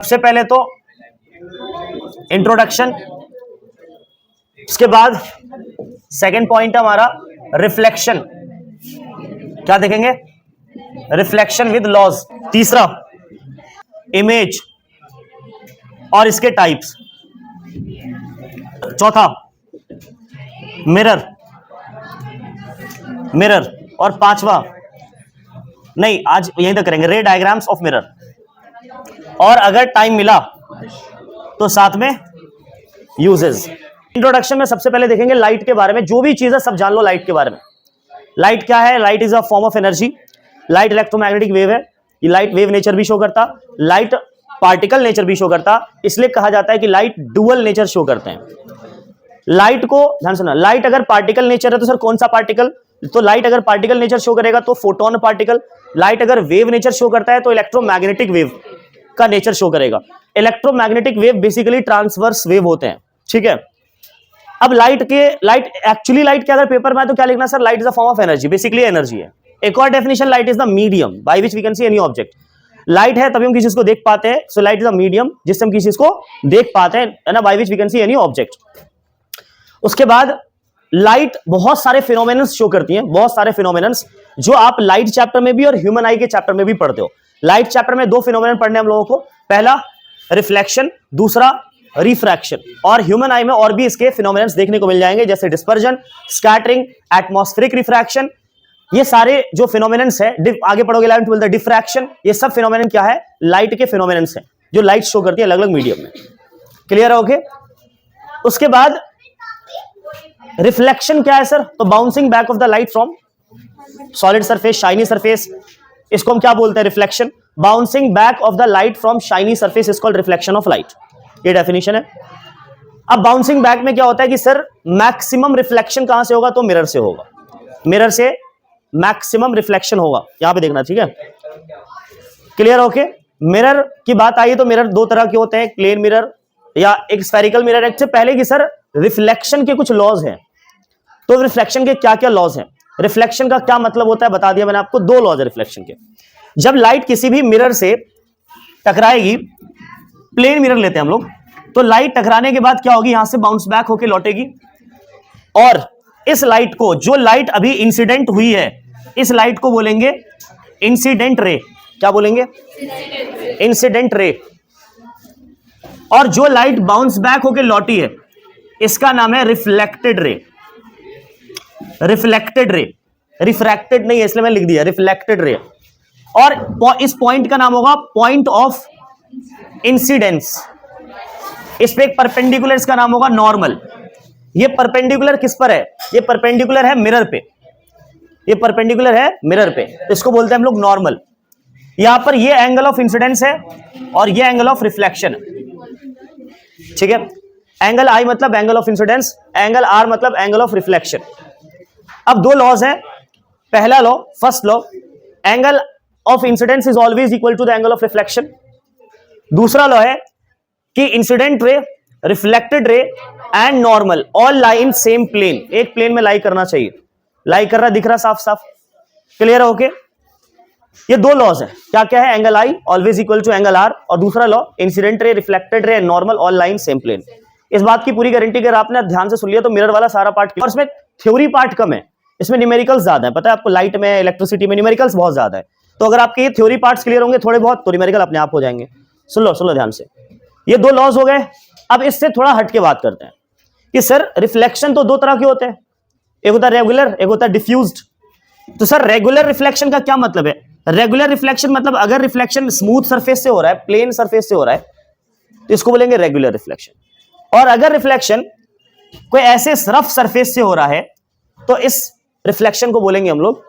सबसे पहले तो इंट्रोडक्शन, उसके बाद सेकंड पॉइंट है हमारा रिफ्लेक्शन। क्या देखेंगे? Reflection with laws. तीसरा इमेज और इसके टाइप्स। चौथा मिरर, मिरर। और पांचवा, नहीं आज यहीं तक करेंगे, रे डायग्राम्स ऑफ मिरर। और अगर टाइम मिला तो साथ में यूजेस। इंट्रोडक्शन में सबसे पहले देखेंगे लाइट के बारे में, जो भी चीज है सब जान लो लाइट के बारे में। लाइट क्या है? Light is a form of energy. Light electromagnetic wave है। ये लाइट वेव नेचर भी शो करता, लाइट पार्टिकल नेचर भी शो करता, इसलिए कहा जाता है कि लाइट डुअल नेचर शो करते हैं। लाइट को ध्यान सुना, लाइट अगर पार्टिकल नेचर है तो सर कौन सा पार्टिकल? तो लाइट अगर पार्टिकल नेचर शो करेगा तो फोटोन पार्टिकल। लाइट अगर वेव नेचर शो करता है तो इलेक्ट्रोमैग्नेटिक वेव का नेचर शो करेगा। Electromagnetic wave basically transverse wave होते हैं, ठीक है। अब लाइट एक्चुअली लाइट के अगर पेपर में है तो क्या लिखना sir? Light is a form of energy, basically energy है। एक और definition, light is the medium by which we can see any object. Light है तभी हम किसी चीज को देख पाते हैं, so light is a medium जिससे हम किसी चीज को देख पाते हैं, है ना, by which we can see any object. उसके बाद लाइट बहुत सारे फिनोमेनन्स शो करती हैं, बहुत सारे फिनोमेनन्स जो आप लाइट चैप्टर में भी और ह्यूमन आई के चैप्टर में भी पढ़ते हो। लाइट चैप्टर में दो फिनोमेनन पढ़ने हम लोगों को, पहला रिफ्लेक्शन, दूसरा रिफ्रैक्शन। और ह्यूमन आई में और भी इसके फिनोमेनन्स देखने को मिल जाएंगे, जैसे डिस्पर्जन, स्कैटरिंग, एटमॉस्फेरिक रिफ्रैक्शन। ये सारे जो फिनोमेनन्स है, आगे पढ़ोगे 11th 12th डिफ्रैक्शन, ये सब फिनोमेनन क्या है? लाइट के फिनोमेनन्स हैं जो लाइट शो करती है अलग अलग मीडियम में। क्लियर है? ओके। उसके बाद रिफ्लेक्शन क्या है सर? तो bouncing back of the light from solid surface, shiny surface, इसको हम क्या बोलते हैं? Reflection. Bouncing back of the light from shiny surface is called reflection of light. ये डेफिनेशन है। अब बाउंसिंग बैक में क्या होता है कि सर मैक्सिमम रिफ्लेक्शन कहां से होगा? तो मिरर से होगा। मिरर से मैक्सिमम रिफ्लेक्शन होगा, यहां पे देखना, ठीक है। क्लियर? ओके। मिरर की बात आई तो मिरर दो तरह के होते हैं, प्लेन मिरर या एक स्फेरिकल मिरर। इससे पहले कि सर रिफ्लेक्शन के कुछ लॉज हैं, तो रिफ्लेक्शन के क्या क्या लॉज हैं, रिफ्लेक्शन का क्या मतलब होता है बता दिया मैंने आपको। दो लॉज है रिफ्लेक्शन के। जब लाइट किसी भी मिरर से टकराएगी, प्लेन मिरर लेते हैं हम लोग, तो लाइट टकराने के बाद क्या होगी? यहां से बाउंस बैक होके लौटेगी, और इस लाइट को, जो लाइट अभी इंसिडेंट हुई है, इस लाइट को बोलेंगे इंसिडेंट रे। क्या बोलेंगे? Incident ray. और जो लाइट बाउंस बैक होके लौटी है, इसका नाम है रिफ्लेक्टेड रे। रिफ्लेक्टेड रे, रिफ्रैक्टेड नहीं है इसलिए मैं लिख दिया रिफ्लेक्टेड रे। और इस पॉइंट का नाम होगा पॉइंट ऑफ इंसिडेंस। इस पे एक परपेंडिकुलर, इसका नाम होगा नॉर्मल। ये परपेंडिकुलर किस पर है? ये परपेंडिकुलर है मिरर पे। ये परपेंडिकुलर है मिरर पे, तो इसको बोलते हैं हम लोग नॉर्मल। यहां पर ये एंगल ऑफ इंसिडेंस है और ये एंगल ऑफ रिफ्लेक्शन है, ठीक है। एंगल आई मतलब angle of incidence, angle r मतलब एंगल ऑफ रिफ्लेक्शन। अब दो लॉज है। पहला law, first law, angle of incidence is always equal to the angle of reflection. दूसरा लॉ है कि incident ray, reflected ray and normal all lie in same plane. एक plane में lie करना चाहिए। लाई कर रहा, दिख रहा साफ साफ? क्लियर है? ओके। ये दो लॉज है। क्या क्या है? Angle i always equal to angle r, और दूसरा law incident ray, reflected ray and normal all lie in same plane. इस बात की पूरी गारंटी अगर आपने ध्यान से सुन लिया तो मिरर वाला सारा पार्ट, और इसमें थ्योरी पार्ट कम है, इसमें न्यूमेरिकल्स ज्यादा है। पता है आपको, लाइट में, इलेक्ट्रिसिटी में न्यूमेरिकल्स बहुत ज्यादा है। तो अगर आपके ये थ्योरी पार्ट्स क्लियर होंगे थोड़े बहुत, तो न्यूमेरिकल अपने आप हो जाएंगे। सुन लो ध्यान से। ये दो लॉज हो गए। अब इससे थोड़ा हट के बात करते हैं कि सर रिफ्लेक्शन तो दो तरह के होते हैं, एक होता है रेगुलर, एक होता है डिफ्यूज्ड। तो सर रेगुलर रिफ्लेक्शन का क्या मतलब है? रेगुलर रिफ्लेक्शन मतलब अगर रिफ्लेक्शन स्मूथ सरफेस से हो रहा है, प्लेन सरफेस से हो रहा है, तो इसको बोलेंगे रेगुलर रिफ्लेक्शन। और अगर रिफ्लेक्शन कोई ऐसे रफ सरफेस से हो रहा है, तो इस रिफ्लेक्शन को बोलेंगे हम लोग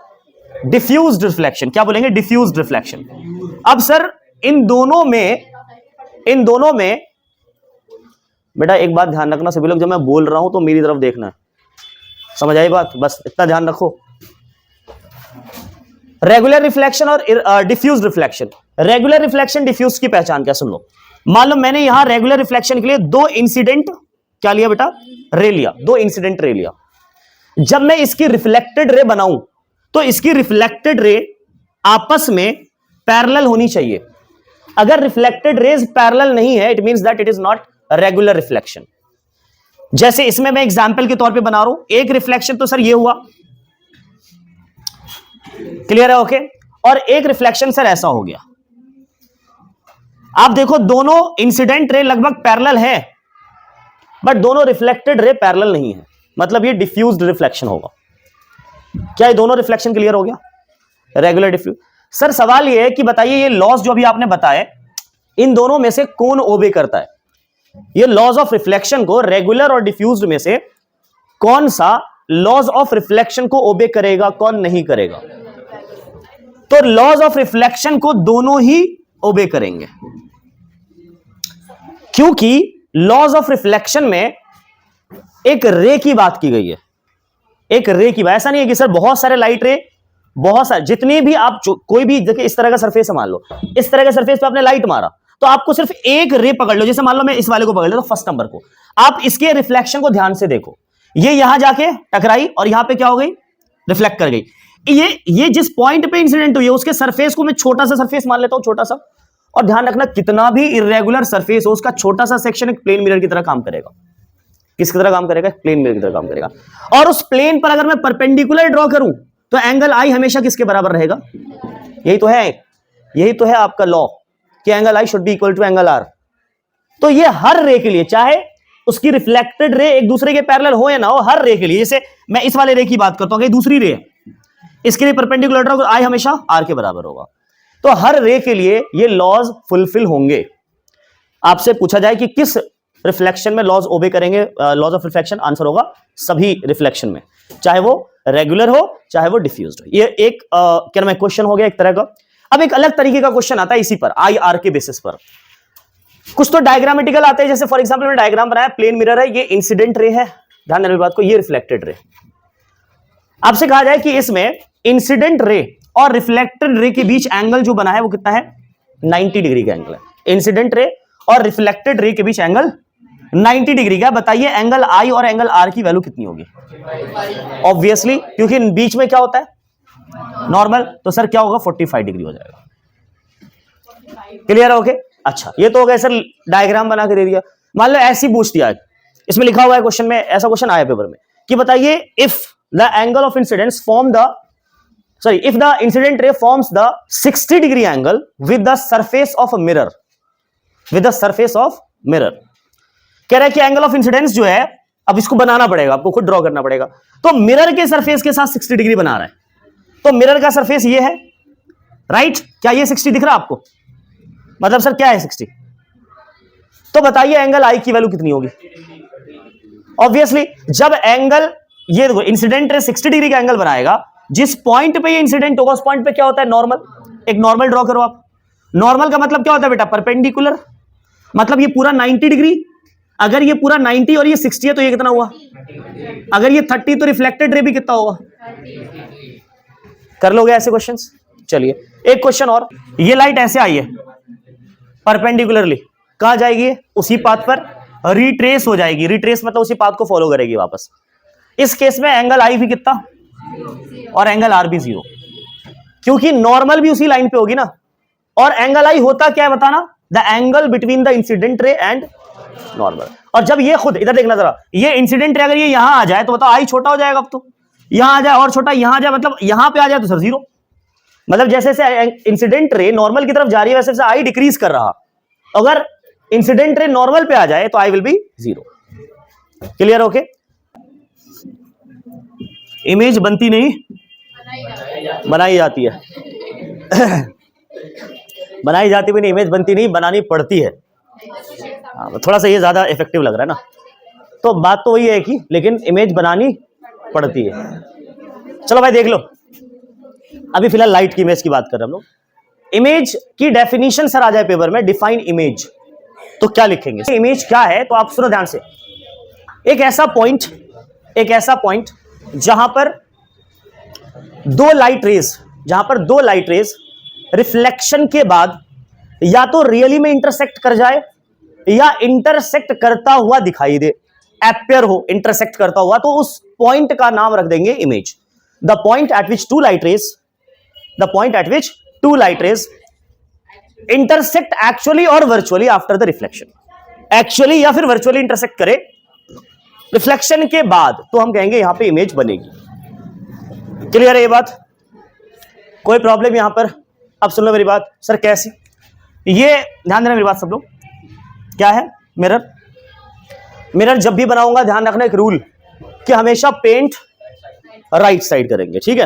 डिफ्यूज्ड रिफ्लेक्शन। क्या बोलेंगे? Diffused reflection. अब सर इन दोनों में बेटा एक बात ध्यान रखना सभी लोग, जब मैं बोल रहा हूं तो मेरी तरफ देखना है, समझ आई बात? बस इतना ध्यान रखो। रेगुलर रिफ्लेक्शन और diffused reflection. Regular reflection, diffuse की पहचान क्या? सुन लो। मान लो मैंने यहां रेगुलर रिफ्लेक्शन के लिए दो इंसिडेंट क्या लिया बेटा? रे लिया, दो इंसिडेंट रे लिया। जब मैं इसकी रिफ्लेक्टेड रे बनाऊं तो इसकी रिफ्लेक्टेड रे आपस में पैरेलल होनी चाहिए। अगर रिफ्लेक्टेड रेज पैरेलल नहीं है, it means that it is not regular reflection. जैसे इसमें मैं एग्जांपल के तौर पे बना रहा हूं, एक रिफ्लेक्शन तो सर ये हुआ, क्लियर है, ओके, और एक रिफ्लेक्शन सर ऐसा हो गया। आप देखो दोनों इंसिडेंट रे लगभग पैरेलल है, बट दोनों रिफ्लेक्टेड रे पैरेलल नहीं है, मतलब ये डिफ्यूज्ड रिफ्लेक्शन होगा। क्या ये दोनों रिफ्लेक्शन क्लियर हो गया? Regular diffuse. सर सवाल ये है कि बताइए ये लॉज जो अभी आपने बताए, इन दोनों में से कौन ओबे करता है? ये लॉज ऑफ रिफ्लेक्शन को रेगुलर और डिफ्यूज्ड में से कौन सा लॉज ऑफ रिफ्लेक्शन को ओबे करेगा, कौन नहीं करेगा? तो लॉज ऑफ रिफ्लेक्शन को दोनों ही ओबे करेंगे, क्योंकि लॉज ऑफ रिफ्लेक्शन में एक रे की बात की गई है, एक रे की बात। ऐसा नहीं है कि सर बहुत सारे लाइट रे, बहुत सारे, जितने भी आप कोई भी देखिए, इस तरह का सरफेस मान लो, इस तरह के सरफेस पे आपने लाइट मारा, तो आपको सिर्फ एक रे पकड़ लो। जैसे मान लो मैं इस वाले को पकड़ लो, तो फर्स्ट नंबर को, आप इसके रिफ्लेक्शन को ध्यान से देखो, ये यहां जाके टकराई और यहां पे क्या हो गई? रिफ्लेक्ट कर गई। ये जिस पॉइंट पे इंसिडेंट हुई है उसके सरफेस को मैं छोटा सा सरफेस मान लेता हूं, छोटा सा, और ध्यान रखना कितना भी इरेगुलर सरफेस हो उसका छोटा सा सेक्शन एक प्लेन मिरर की तरह काम करेगा। किसकी तरह काम करेगा? प्लेन मिरर की तरह काम करेगा। और उस प्लेन पर अगर मैं परपेंडिकुलर ड्रॉ करूं तो एंगल आई हमेशा किसके बराबर रहेगा? यही तो है आपका लॉ कि angle i should be equal to angle r. तो ये हर रे के लिए, चाहे उसकी रिफ्लेक्टेड रे एक दूसरे के पैरेलल हो या ना हो, हर रे के लिए, जैसे मैं इस वाले रे की बात करता हूं, दूसरी रे है, इसके लिए परपेंडिकुलर ड्रॉ, आई हमेशा आर के बराबर होगा। तो हर रे के लिए ये लॉज फुलफिल होंगे। आपसे पूछा जाए कि किस रिफ्लेक्शन में लॉज ओबे करेंगे, लॉज ऑफ रिफ्लेक्शन, आंसर होगा सभी रिफ्लेक्शन में, चाहे वो रेगुलर हो चाहे वो डिफ्यूज्ड हो। ये एक क्या मैं क्वेश्चन हो गया एक तरह का। अब एक अलग तरीके का क्वेश्चन आता है इसी पर, आई आर के बेसिस पर। कुछ तो डायग्रामेटिकल आते हैं, जैसे फॉर एग्जांपल मैंने डायग्राम बनाया, प्लेन मिरर है, ये इंसिडेंट रे है, ध्यान देने की बात को, ये रिफ्लेक्टेड रे। आपसे कहा जाए कि इसमें इंसिडेंट रे और रिफ्लेक्टेड रे के बीच एंगल जो बना है वो कितना है? 90 डिग्री का एंगल है। इंसिडेंट रे और रिफ्लेक्टेड रे के बीच एंगल 90 डिग्री का। बताइए एंगल आई और एंगल आर की वैल्यू कितनी होगी? ऑब्वियसली, क्योंकि बीच में क्या होता है? नॉर्मल। तो सर क्या होगा? 45 डिग्री हो जाएगा। क्लियर है? ओके, अच्छा, ये तो हो गया सर, डायग्राम बना के दे दिया। मान लो ऐसी पूछ दिया, इसमें लिखा हुआ है क्वेश्चन में, ऐसा क्वेश्चन आया पेपर में कि बताइए if the angle of incidence form the if the incident ray forms the 60 degree angle with the surface of a mirror, with the surface of mirror, कह रहा है कि एंगल ऑफ इंसिडेंस जो है, अब इसको बनाना पड़ेगा, आपको खुद ड्रॉ करना पड़ेगा। तो मिरर के सरफेस के साथ 60 डिग्री बना रहा है, तो मिरर का सरफेस ये है, राइट? क्या ये 60 दिख रहा है आपको? मतलब सर क्या है 60? तो बताइए एंगल आई की वैल्यू कितनी होगी? ऑब्वियसली जब एंगल, ये देखो इंसिडेंट रे 60 डिग्री का एंगल बनाएगा, जिस पॉइंट पे ये इंसिडेंट होगा उस पॉइंट पे क्या होता है? नॉर्मल। एक नॉर्मल ड्रॉ करो आप। नॉर्मल का मतलब क्या होता है बेटा? परपेंडिकुलर। मतलब ये पूरा 90 डिग्री, अगर ये पूरा 90 और ये 60 है तो ये कितना हुआ? अगर ये 30 तो रिफ्लेक्टेड रे भी कितना होगा? कर लोगे ऐसे क्वेश्चंस? चलिए एक क्वेश्चन और, ये लाइट ऐसे आई है परपेंडिकुलरली, कहां जाएगी? उसी पाथ पर रिट्रेस हो जाएगी। रिट्रेस मतलब उसी पाथ को फॉलो करेगी वापस। इस केस में एंगल आई भी कितना और एंगल आर भी 0, क्योंकि नॉर्मल भी उसी लाइन पे होगी ना। और एंगल आई होता क्या है बताना? The angle between the incident ray and normal. और जब ये खुद, इधर देखना जरा, ये इंसिडेंट रे अगर ये यहां आ जाए तो बताओ आई छोटा हो जाएगा। अब तो यहां आ जाए और छोटा, यहां आ जाए मतलब यहां पे आ जाए तो सर 0। मतलब जैसे जैसे इंसिडेंट रे नॉर्मल की तरफ जा रही है वैसे आई डिक्रीज कर रहा। अगर इंसिडेंट रे नॉर्मल पे आ जाए तो I will be 0। Clear? Okay, image बनती नहीं, बनाई जाती है। बनाई जाती भी नहीं, इमेज बनती नहीं, बनानी पड़ती है। थोड़ा सा ये ज्यादा इफेक्टिव लग रहा है ना। तो बात तो वही है कि लेकिन इमेज बनानी पड़ती है। चलो भाई देख लो, अभी फिलहाल लाइट की इमेज की बात कर रहे हम लोग। इमेज की डेफिनेशन सर आ जाए पेपर में, डिफाइन इमेज, तो क्या लिखेंगे? इमेज क्या है? तो आप सुनो ध्यान से। एक ऐसा पॉइंट जहां पर दो लाइट रेज रिफ्लेक्शन के बाद या तो रियली में इंटरसेक्ट कर जाए या इंटरसेक्ट करता हुआ दिखाई दे, अपीयर हो इंटरसेक्ट करता हुआ, तो उस पॉइंट का नाम रख देंगे image. The point at which two light rays intersect actually और virtually after the reflection, actually या फिर वर्चुअली इंटरसेक्ट करे रिफ्लेक्शन के बाद, तो हम कहेंगे यहां पे इमेज बनेगी। क्लियर है ये बात? कोई प्रॉब्लम यहां पर? अब सुन लो मेरी बात। सर कैसे? ये ध्यान देना मेरी बात सब लोग। क्या है? मिरर। मिरर जब भी बनाऊंगा ध्यान रखना एक रूल कि हमेशा पेंट राइट साइड करेंगे, ठीक है?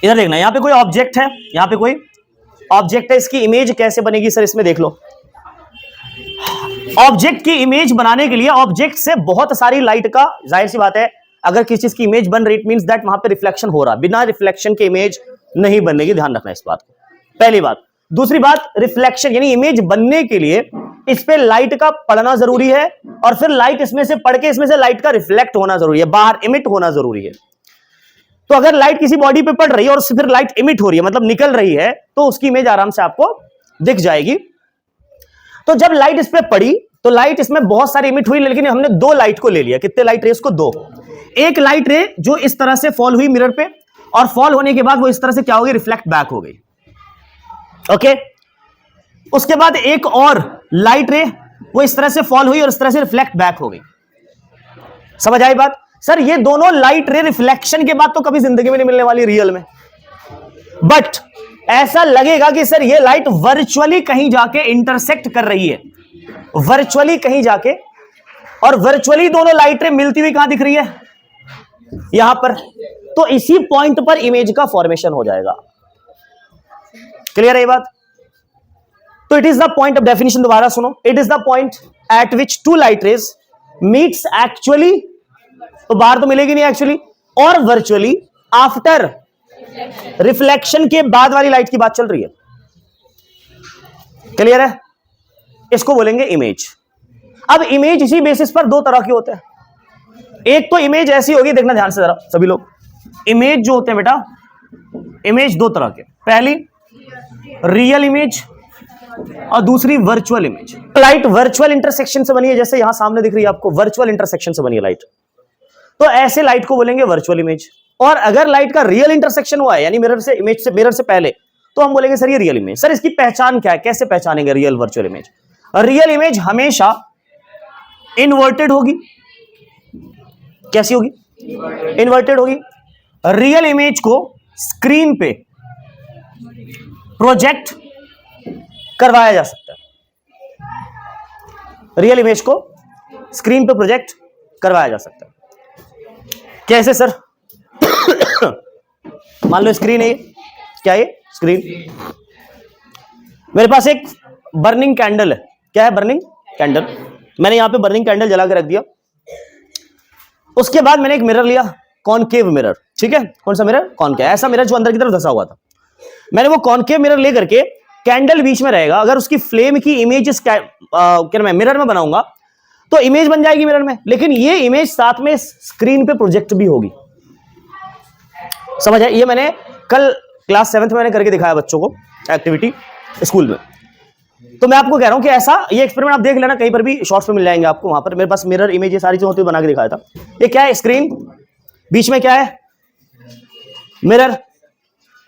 इधर देखना, यहां पे कोई ऑब्जेक्ट है, यहां पे कोई ऑब्जेक्ट है, इसकी इमेज कैसे बनेगी सर? इसमें देख लो, ऑब्जेक्ट की इमेज बनाने के लिए ऑब्जेक्ट से बहुत सारी लाइट का, जाहिर सी बात है अगर किसी चीज की इमेज बन रही, इट मींस दैट वहां पे रिफ्लेक्शन हो रहा, बिना रिफ्लेक्शन के इमेज नहीं बनेगी, ध्यान रखना इस बात को, पहली बात। दूसरी बात, रिफ्लेक्शन यानी इमेज बनने के लिए इस पे लाइट का पड़ना जरूरी है, और फिर लाइट इसमें से पड़ के इसमें से लाइट का रिफ्लेक्ट होना जरूरी है, बाहर इमिट होना जरूरी है। तो अगर लाइट किसी बॉडी पे पड़ रही है और उससे फिर लाइट इमिट हो रही है, मतलब निकल रही है, तो उसकी इमेज आराम से आपको दिख जाएगी। तो जब लाइट इस पे पड़ी तो लाइट इसमें बहुत सारी इमिट हुई, लेकिन हमने दो लाइट को ले लिया। कितने लाइट रेस को? दो। एक लाइट रे जो इस तरह से फॉल हुई मिरर पे, और फॉल होने के बाद वो इस तरह से क्या हो गई? रिफ्लेक्ट बैक हो गई। ओके, उसके बाद एक और लाइट रे वो इस तरह से फॉल हुई और इस तरह से रिफ्लेक्ट बैक हो गई। समझ आई बात? सर ये दोनों लाइट रे रिफ्लेक्शन के बाद तो कभी जिंदगी में नहीं मिलने वाली रियल में, बट ऐसा लगेगा कि सर ये लाइट वर्चुअली कहीं जाके इंटरसेक्ट कर रही है, वर्चुअली कहीं जाके, और वर्चुअली दोनों लाइट रे मिलती हुई कहां दिख रही है? यहां पर। तो इसी पॉइंट पर इमेज का फॉर्मेशन हो जाएगा। क्लियर है ये बात? तो it is the point of definition, दोबारा सुनो, it is the point at which two light rays meets actually, तो बाहर तो मिलेगी नहीं एक्चुअली, और वर्चुअली आफ्टर रिफ्लेक्शन के बाद वाली लाइट की बात चल रही है। क्लियर है? इसको बोलेंगे इमेज। अब इमेज इसी बेसिस पर दो तरह के होते हैं। एक तो इमेज ऐसी होगी, देखना ध्यान से जरा सभी लोग, इमेज जो होते हैं बेटा, इमेज दो तरह के, पहली रियल इमेज और दूसरी virtual image. Light virtual intersection से बनी है, जैसे यहां सामने दिख रही है आपको, वर्चुअल इंटरसेक्शन से बनी है लाइट, तो ऐसे लाइट को बोलेंगे वर्चुअल इमेज। और अगर लाइट का रियल इंटरसेक्शन हुआ है, यानी मिरर से इमेज से, मिरर से पहले, तो हम बोलेंगे सर ये रियल इमेज। सर इसकी पहचान क्या है, कैसे पहचानेंगे real virtual image? Real image हमेशा इन्वर्टेड होगी। कैसी होगी? इन्वर्टेड होगी। रियल इमेज को स्क्रीन पे प्रोजेक्ट करवाया जा सकता है, रियल इमेज को स्क्रीन पे प्रोजेक्ट करवाया जा सकता है। कैसे सर? मान लो स्क्रीन है, क्या है स्क्रीन? मेरे पास एक बर्निंग कैंडल है। क्या है? Burning candle. मैंने यहां पे बर्निंग कैंडल जला के रख दिया। उसके बाद मैंने एक मिरर लिया, कॉनकेव मिरर, ठीक है? कौन सा मिरर? कॉनकेव, ऐसा मिरर जो अंदर की तरफ धंसा हुआ था। मैंने वो कॉनकेव मिरर लेकर के, कैंडल बीच में रहेगा, अगर उसकी फ्लेम की इमेज क्या मैं मिरर में बनाऊंगा तो इमेज बन जाएगी मिरर में, लेकिन ये इमेज साथ में स्क्रीन पे प्रोजेक्ट भी होगी। समझ आए? ये मैंने कल क्लास 7th में मैंने करके दिखाया बच्चों को, एक्टिविटी स्कूल में। तो मैं आपको कह रहा हूं कि ऐसा ये एक्सपेरिमेंट आप देख लेना, कहीं पर भी शॉर्ट्स में मिल जाएंगे आपको। वहां पर मेरे पास मिरर इमेज ये सारी चीजें होती हुई बना के दिखाया था। ये क्या है? स्क्रीन, बीच में क्या है? मिरर,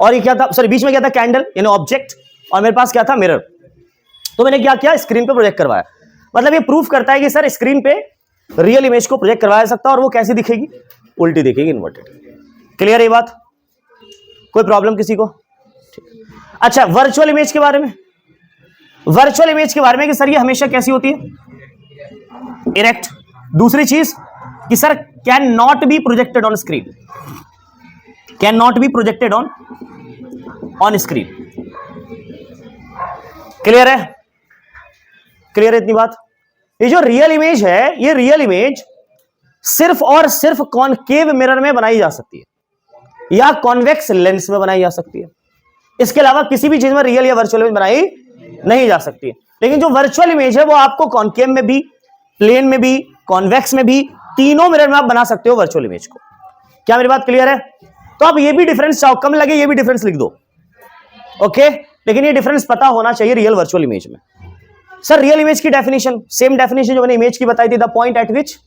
और ये क्या था? सॉरी, बीच में क्या था? कैंडल यानी ऑब्जेक्ट, और मेरे पास क्या था? मिरर। तो मैंने क्या किया? स्क्रीन पे प्रोजेक्ट करवाया। मतलब ये प्रूफ करता है कि सर स्क्रीन पे रियल इमेज को प्रोजेक्ट करवाया सकता है, और वो कैसी दिखेगी? उल्टी दिखेगी, इन्वर्टेड। क्लियर है ये बात? कोई प्रॉब्लम किसी को? अच्छा, वर्चुअल इमेज के बारे में, वर्चुअल इमेज के बारे में कि सर ये हमेशा कैसी होती है? इरेक्ट। दूसरी चीज कि sir can not be projected on screen, can not be projected on screen. Clear है? क्लियर है इतनी बात? ये जो रियल इमेज है, ये रियल इमेज सिर्फ और सिर्फ कॉनकेव मिरर में बनाई जा सकती है या कॉन्वेक्स लेंस में बनाई जा सकती है। इसके अलावा किसी भी चीज में रियल या वर्चुअल इमेज बनाई नहीं जा सकती है। लेकिन जो वर्चुअल इमेज है वो आपको कॉनकेव में भी, प्लेन में भी, कॉन्वेक्स में भी, तीनों मिरर में आप बना सकते हो वर्चुअल इमेज को। क्या मेरी बात क्लियर है? तो आप ये भी डिफरेंस चाहो कम लगे, ये भी डिफरेंस लिख दो, ओके? लेकिन ये डिफरेंस पता होना चाहिए रियल वर्चुअल इमेज में। सर रियल इमेज की डेफिनेशन, सेम डेफिनेशन जो मैंने इमेज की बताई थी, the point at which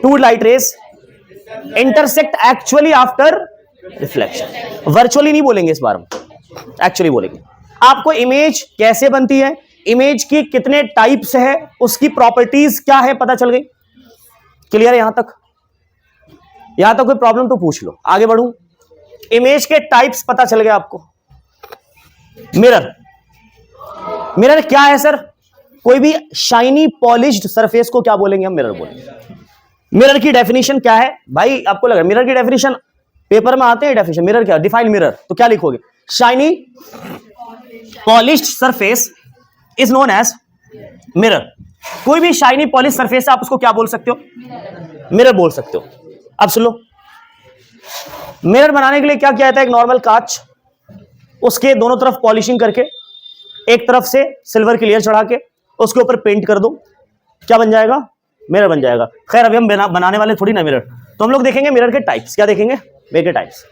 two light rays intersect actually after reflection. Virtually नहीं बोलेंगे इस बार, हम एक्चुअली बोलेंगे। आपको इमेज कैसे बनती है, इमेज की कितने टाइप्स है, उसकी प्रॉपर्टीज क्या है, पता चल गई। क्लियर है यहां तक? यहां तक कोई प्रॉब्लम तो पूछ लो, आगे बढ़ूं। इमेज के टाइप्स पता चल गए आपको। मिरर, मिरर क्या है सर? कोई भी शाइनी पॉलिश्ड सरफेस को क्या बोलेंगे हम? मिरर बोलेंगे। मिरर की डेफिनेशन क्या है भाई? आपको लग रहा है मिरर की डेफिनेशन पेपर में आते हैं डेफिनेशन? मिरर क्या? डिफाइन मिरर, तो क्या लिखोगे? Shiny polished surface is known as mirror. कोई भी शाइनी पॉलिश सरफेस है, आप उसको क्या बोल सकते हो? मिरर बोल सकते हो। अब सुन लो, मिरर बनाने के लिए क्या किया जाता है? एक नॉर्मल कांच, उसके दोनों तरफ पॉलिशिंग करके, एक तरफ से सिल्वर की लेयर चढ़ा के उसके ऊपर पेंट कर दो, क्या बन जाएगा? मिरर बन जाएगा। खैर अभी हम बनाने वाले थोड़ी ना मिरर, तो हम लोग देखेंगे मिरर के टाइप्स। क्या देखेंगे? मिरर के टाइप्स।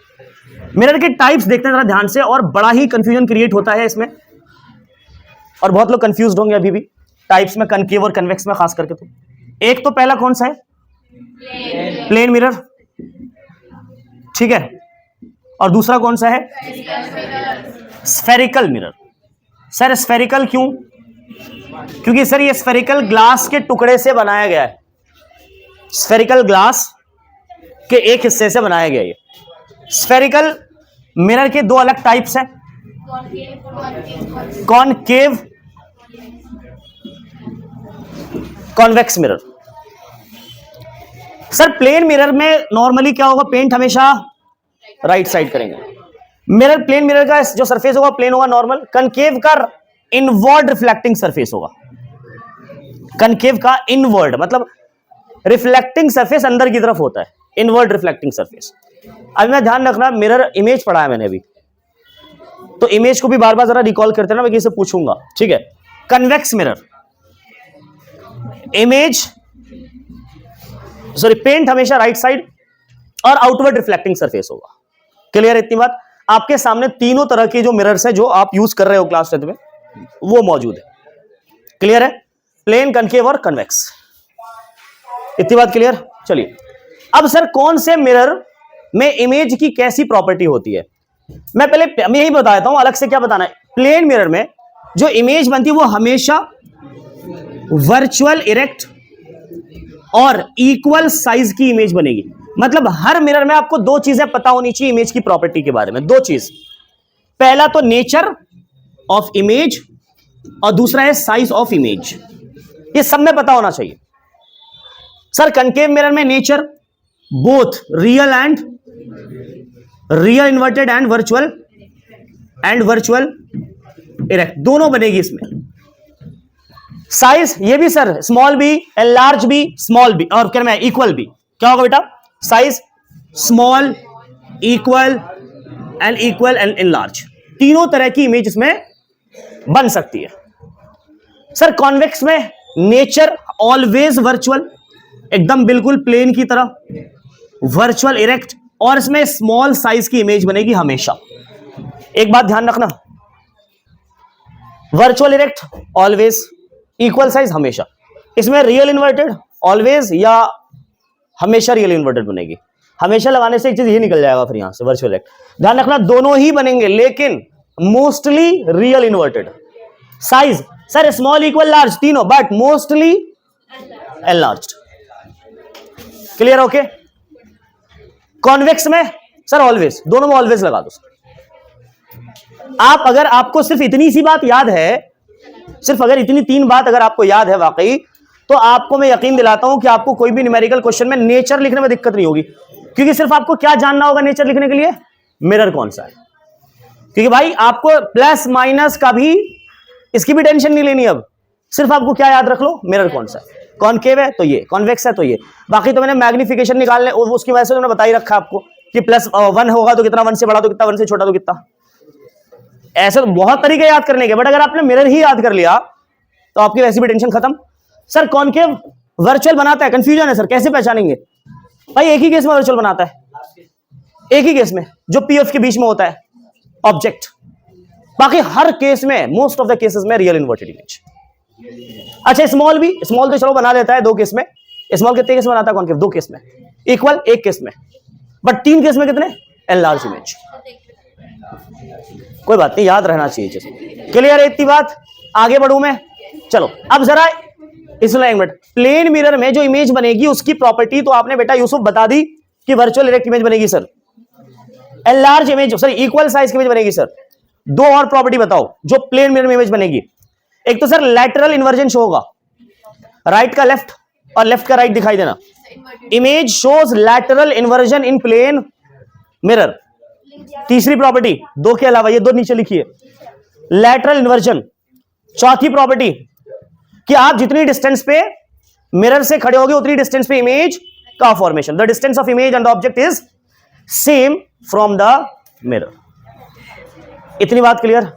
मिरर के टाइप्स देखते हैं जरा ध्यान से, और बड़ा ही कंफ्यूजन क्रिएट होता है इसमें, और बहुत लोग कंफ्यूज्ड होंगे अभी भी टाइप्स में, कनकेव और कन्वेक्स में खास करके। तो एक तो पहला कौन सा है? प्लेन मिरर, ठीक है। और दूसरा कौन सा है? Spherical mirror. सर स्फेरिकल क्यों? क्योंकि सर ये स्फेरिकल ग्लास के टुकड़े से बनाया गया है, स्फेरिकल ग्लास के एक हिस्से से बनाया गया है। ये स्फेरिकल मिरर के दो अलग टाइप्स हैं, concave, convex mirror. Sir plane mirror में नॉर्मली क्या होगा? पेंट हमेशा राइट साइड करेंगे। मिरर, प्लेन मिरर का जो सरफेस होगा प्लेन होगा नॉर्मल। कनकेव का इनवर्ड रिफ्लेक्टिंग सरफेस होगा। कनकेव का इनवर्ड मतलब रिफ्लेक्टिंग सरफेस अंदर की तरफ होता है, इनवर्ड रिफ्लेक्टिंग सरफेस। अब मैं ध्यान रखना, मिरर इमेज पढ़ा है मैंने अभी, तो इमेज को भी बार बार जरा रिकॉल करते ना, मैं किसी से पूछूंगा, ठीक है। Convex mirror, image sorry paint हमेशा राइट साइड और आउटवर्ड रिफ्लेक्टिंग सरफेस होगा। क्लियर है इतनी बात? आपके सामने तीनों तरह के जो मिरर्स है जो आप यूज कर रहे हो क्लास 10 में, वो मौजूद है। क्लियर है? प्लेन, कनकेव और कन्वेक्स। इतनी बात क्लियर? चलिए अब सर कौन से मिरर में इमेज की कैसी प्रॉपर्टी होती है, मैं यही बता देता हूं, अलग से क्या बताना है। प्लेन मिरर में जो इमेज बनती है वो हमेशा वर्चुअल, इरेक्ट और इक्वल साइज की इमेज बनेगी। मतलब हर मिरर में आपको दो चीजें पता होनी चाहिए इमेज की प्रॉपर्टी के बारे में, दो चीज। पहला तो नेचर ऑफ इमेज और दूसरा है साइज ऑफ इमेज। ये सब में पता होना चाहिए। सर कनकेव मिरर में nature both real inverted and virtual erect दोनों बनेगी इसमें। साइज ये भी सर स्मॉल बी, लार्ज बी, स्मॉल बी, और क्या मैं इक्वल बी। क्या होगा बेटा? Size small, equal and large, तीनों तरह की इमेज इसमें बन सकती है। सर कॉन्वेक्स में नेचर ऑलवेज वर्चुअल, एकदम बिल्कुल प्लेन की तरह, वर्चुअल, इरेक्ट, और इसमें स्मॉल साइज की इमेज बनेगी हमेशा। एक बात ध्यान रखना, virtual, erect always, equal size हमेशा। इसमें रियल इन्वर्टेड ऑलवेज या हमेशा रियल इन्वर्टेड बनेगी। हमेशा लगाने से एक चीज ये निकल जाएगा फिर यहां से, वर्चुअल इरेक्ट। ध्यान रखना दोनों ही बनेंगे लेकिन mostly real inverted. Size sir small, equal, large तीनों, but mostly enlarged. Clear? Okay. Convex में सर ऑलवेज, दोनों में ऑलवेज लगा दो। आप अगर आपको सिर्फ इतनी सी बात याद है, सिर्फ अगर इतनी तीन बात अगर आपको याद है वाकई, तो आपको मैं यकीन दिलाता हूं कि आपको कोई भी न्यूमेरिकल क्वेश्चन में नेचर लिखने में दिक्कत नहीं होगी। क्योंकि सिर्फ आपको क्या जानना होगा नेचर लिखने के लिए? मिरर कौन सा है। क्योंकि भाई आपको प्लस माइनस का भी, इसकी भी टेंशन नहीं लेनी। अब सिर्फ आपको क्या याद रख लो? मिरर कौन सा है। कॉनकेव है तो ये, कॉन्वेक्स है तो ये। बाकी तो मैंने मैग्निफिकेशन निकालने उसकी वजह से मैंने बता ही रखा आपको कि +1 होगा तो कितना, 1 से बड़ा तो कितना, 1 से छोटा तो कितना। ऐसे तो बहुत तरीके याद करने के, बट अगर आपने मिरर ही याद कर लिया तो आपकी वैसी भी टेंशन खत्म। सर कॉनकेव वर्चुअल बनाता है, कंफ्यूजन है सर, कैसे पहचानेंगे? भाई एक ही केस में वर्चुअल बनाता है, एक ही केस में जो पीएफ के बीच में होता है ऑब्जेक्ट। बाकी हर केस में, मोस्ट ऑफ द केसेस में रियल इन्वर्टेड इमेज। अच्छा स्मॉल भी, स्मॉल तो चलो बना देता है 2 केस में। स्मॉल कितने केस में बनाता है कॉनकेव? 2 केस में। इक्वल 1 केस में, बट 3 केस में कितने? Enlarge image. कोई बात नहीं, याद रहना चाहिए। क्लियर है इतनी बात? आगे बढ़ू मैं? चलो अब जरा इसमें एक मिनट। प्लेन मिरर में जो इमेज बनेगी उसकी प्रॉपर्टी तो आपने बेटा यूसुफ बता दी कि वर्चुअल इरेक्ट इमेज बनेगी sir, large image sir, equal size की इमेज बनेगी सर। दो और प्रॉपर्टी बताओ जो प्लेन मिरर में इमेज बनेगी। एक तो सर लैटरल इन्वर्जन शो होगा, राइट का लेफ्ट और लेफ्ट का राइट दिखाई देना। इमेज शोज लैटरल इन्वर्जन इन प्लेन मिरर। तीसरी प्रॉपर्टी, दो के अलावा ये दो नीचे लिखिए, लैटरल इन्वर्जन। चौथी प्रॉपर्टी कि आप जितनी डिस्टेंस पे मिरर से खड़े होगे उतनी डिस्टेंस पे इमेज का formation, the distance of image and the object is same from the mirror. इतनी बात क्लियर?